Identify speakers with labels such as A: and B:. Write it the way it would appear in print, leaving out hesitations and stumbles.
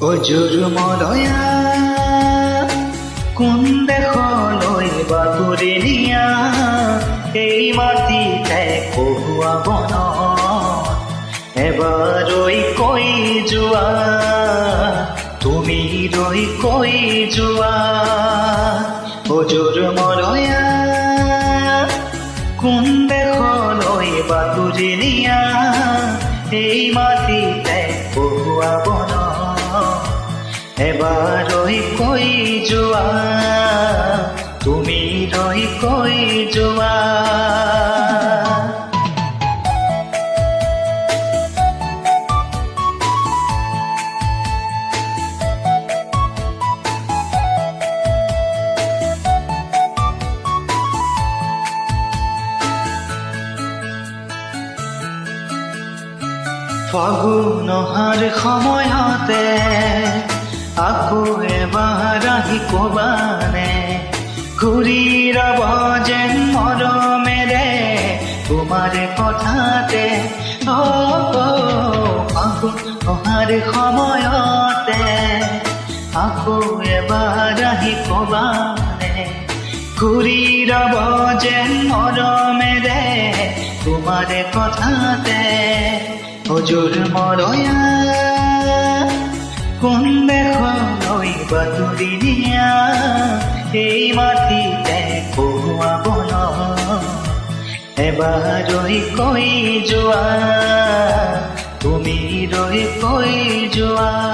A: অজুৰ মলয়া কোন দেশলৈ বাতৰি নিয়া এই মাটিতে কহুৱা বন এবাৰ ৰৈ কৈ যোৱা তুমি ৰৈ কৈ যোৱা অজুৰ মলয়া কোন দেশলৈ বাতৰি নিয়া এই মাটিতে কহুৱা বন এবাৰ ৰৈ কৈ যোৱা তুমি ৰৈ কৈ যোৱা ফাগুন অহাৰ সময়তে আকৌ এবাৰ আহি কবানে ঘূৰি ৰব যেন মৰমেৰে তোমাৰ কথাতে ফাগুন অহাৰ সময়তে আকৌ এবাৰ আহি কবানে ঘূৰি ৰব যেন মৰমেৰে তোমাৰ কথাতে অজুৰ মলয়া কোন দেশলৈ বাতৰি নিয়া এই মাটিতে কহুৱা বন এবাৰ ৰৈ কৈ যোৱা তুমি ৰৈ কৈ যোৱা